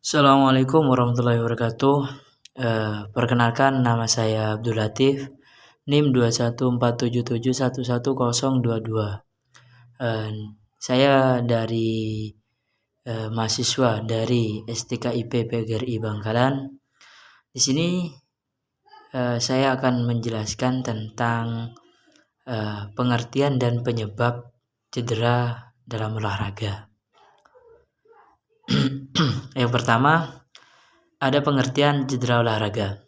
Assalamualaikum warahmatullahi wabarakatuh. Perkenalkan, nama saya Abdul Latif, NIM 2147711022. Saya dari mahasiswa dari STKIP PGRI Bangkalan. Di sini saya akan menjelaskan tentang pengertian dan penyebab cedera dalam olahraga. Yang pertama, ada pengertian cedera olahraga.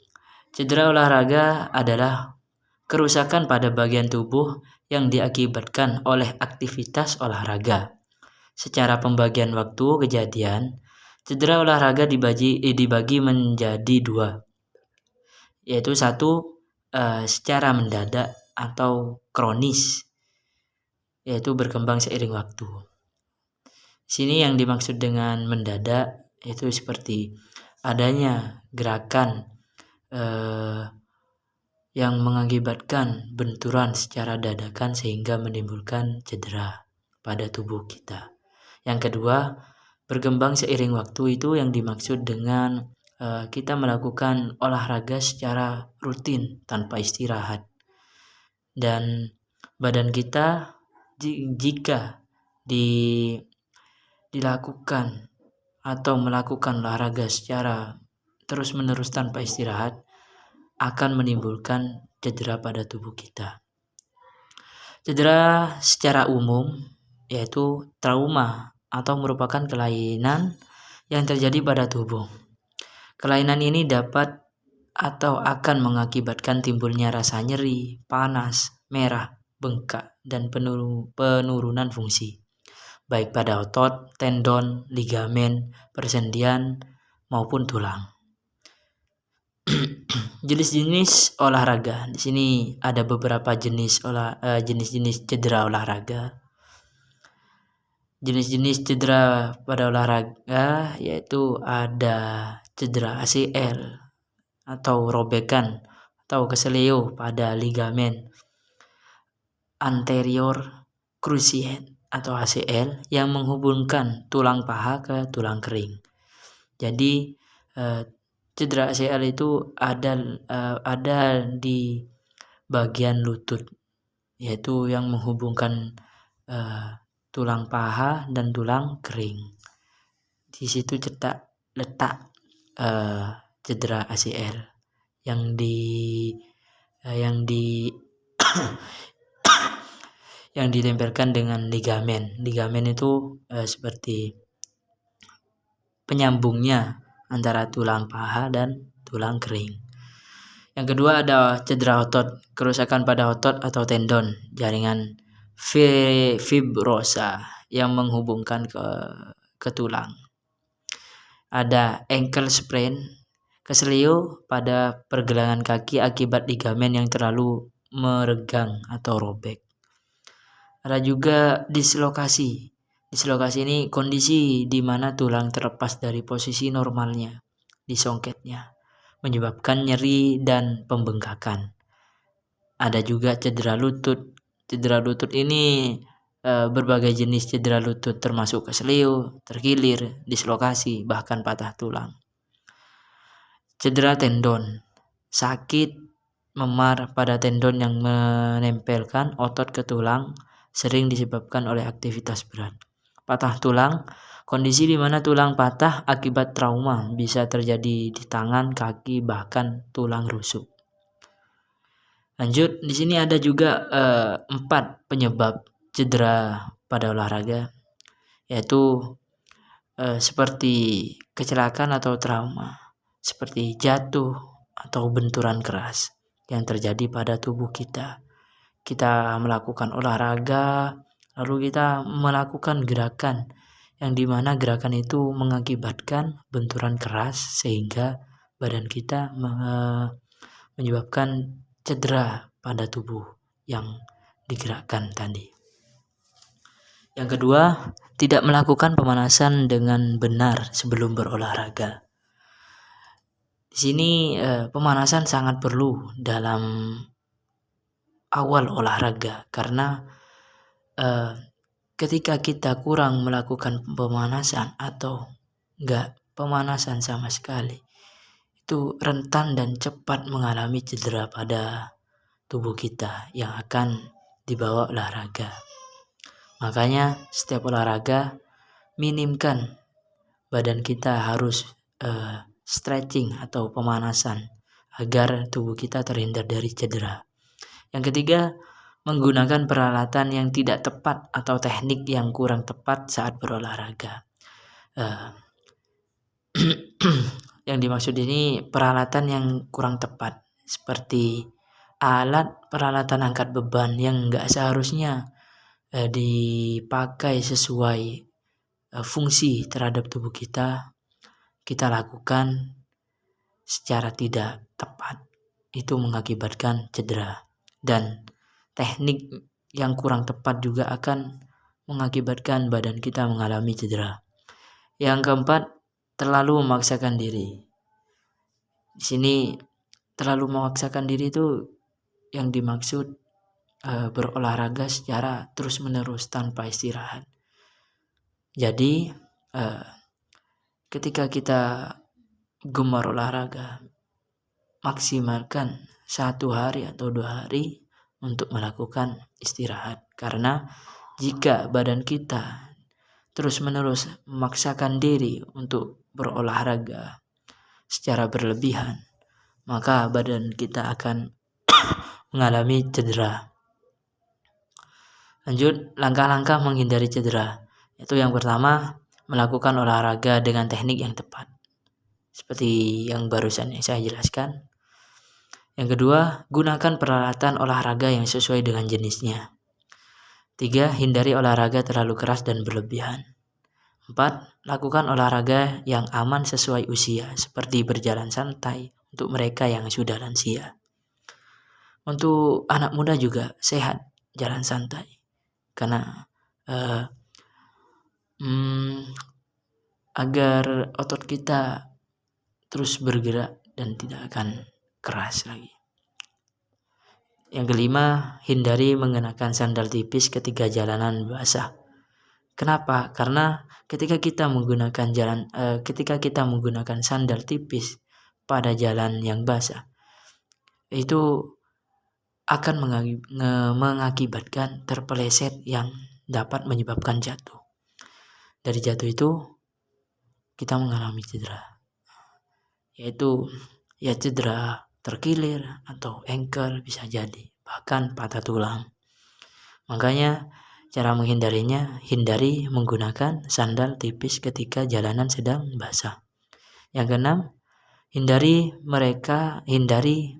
Cedera olahraga adalah kerusakan pada bagian tubuh yang diakibatkan oleh aktivitas olahraga. Secara pembagian waktu kejadian, cedera olahraga dibagi menjadi dua, yaitu satu, secara mendadak atau kronis, yaitu berkembang seiring waktu. Sini yang dimaksud dengan mendadak itu seperti adanya gerakan yang mengakibatkan benturan secara dadakan sehingga menimbulkan cedera pada tubuh kita. Yang kedua, berkembang seiring waktu itu yang dimaksud dengan kita melakukan olahraga secara rutin tanpa istirahat, dan badan kita jika dilakukan atau melakukan olahraga secara terus-menerus tanpa istirahat akan menimbulkan cedera pada tubuh kita. Cedera secara umum yaitu trauma atau merupakan kelainan yang terjadi pada tubuh. Kelainan ini dapat atau akan mengakibatkan timbulnya rasa nyeri, panas, merah, bengkak, dan penurunan fungsi, baik pada otot, tendon, ligamen, persendian, maupun tulang. Jenis-jenis olahraga. Di sini ada beberapa jenis-jenis cedera olahraga. Jenis-jenis cedera pada olahraga yaitu ada cedera ACL atau robekan atau keseleo pada ligamen anterior cruciate atau ACL yang menghubungkan tulang paha ke tulang kering. Jadi cedera ACL itu ada di bagian lutut, yaitu yang menghubungkan tulang paha dan tulang kering. Di situ letak cedera ACL yang yang ditempelkan dengan ligamen. Ligamen itu seperti penyambungnya antara tulang paha dan tulang kering. Yang kedua ada cedera otot, kerusakan pada otot atau tendon jaringan fibrosa yang menghubungkan ke tulang. Ada ankle sprain, keselio pada pergelangan kaki akibat ligamen yang terlalu meregang atau robek. Ada juga dislokasi. Dislokasi ini kondisi di mana tulang terlepas dari posisi normalnya di songketnya, menyebabkan nyeri dan pembengkakan. Ada juga cedera lutut. Cedera lutut ini berbagai jenis cedera lutut termasuk keselio, terkilir, dislokasi, bahkan patah tulang. Cedera tendon, sakit memar pada tendon yang menempelkan otot ke tulang, sering disebabkan oleh aktivitas berat. Patah tulang, kondisi di mana tulang patah akibat trauma, bisa terjadi di tangan, kaki, bahkan tulang rusuk. Lanjut, di sini ada juga 4 penyebab cedera pada olahraga, yaitu seperti kecelakaan atau trauma, seperti jatuh atau benturan keras yang terjadi pada tubuh kita. Kita melakukan olahraga, lalu kita melakukan gerakan yang dimana gerakan itu mengakibatkan benturan keras sehingga badan kita menyebabkan cedera pada tubuh yang digerakkan tadi. Yang kedua, tidak melakukan pemanasan dengan benar sebelum berolahraga. Di sini pemanasan sangat perlu dalam awal olahraga, karena ketika kita kurang melakukan pemanasan atau nggak pemanasan sama sekali, itu rentan dan cepat mengalami cedera pada tubuh kita yang akan dibawa olahraga. Makanya setiap olahraga minimkan badan kita harus stretching atau pemanasan agar tubuh kita terhindar dari cedera. Yang ketiga, menggunakan peralatan yang tidak tepat atau teknik yang kurang tepat saat berolahraga. Yang dimaksud ini peralatan yang kurang tepat, seperti peralatan angkat beban yang nggak seharusnya dipakai sesuai fungsi terhadap tubuh kita lakukan secara tidak tepat, itu mengakibatkan cedera. Dan teknik yang kurang tepat juga akan mengakibatkan badan kita mengalami cedera. Yang keempat, terlalu memaksakan diri. Di sini terlalu memaksakan diri itu yang dimaksud berolahraga secara terus-menerus tanpa istirahat. Jadi ketika kita gemar olahraga, maksimalkan 1 hari atau 2 hari untuk melakukan istirahat. Karena jika badan kita terus-menerus memaksakan diri untuk berolahraga secara berlebihan, maka badan kita akan mengalami cedera. Lanjut, langkah-langkah menghindari cedera. Itu yang pertama, melakukan olahraga dengan teknik yang tepat, seperti yang barusan saya jelaskan. Yang kedua, gunakan peralatan olahraga yang sesuai dengan jenisnya. 3. Hindari olahraga terlalu keras dan berlebihan. 4. Lakukan olahraga yang aman sesuai usia, seperti berjalan santai untuk mereka yang sudah lansia. Untuk anak muda juga sehat jalan santai, karena agar otot kita terus bergerak dan tidak akan keras lagi. Yang kelima, hindari mengenakan sandal tipis ketika jalanan basah. Kenapa? Karena ketika kita menggunakan sandal tipis pada jalan yang basah, itu akan mengakibatkan terpeleset yang dapat menyebabkan jatuh. Dari jatuh itu kita mengalami cedera, yaitu cedera terkilir atau ankle bisa jadi, bahkan patah tulang. Makanya cara menghindarinya, hindari menggunakan sandal tipis ketika jalanan sedang basah. Yang keenam, hindari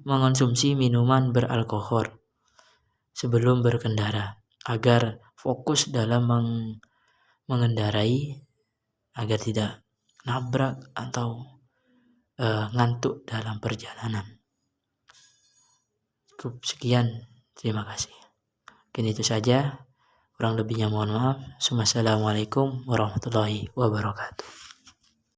mengonsumsi minuman beralkohol sebelum berkendara agar fokus dalam mengendarai, agar tidak nabrak atau ngantuk dalam perjalanan. Cukup sekian, terima kasih. Mungkin itu saja, kurang lebihnya mohon maaf. Wassalamualaikum warahmatullahi wabarakatuh.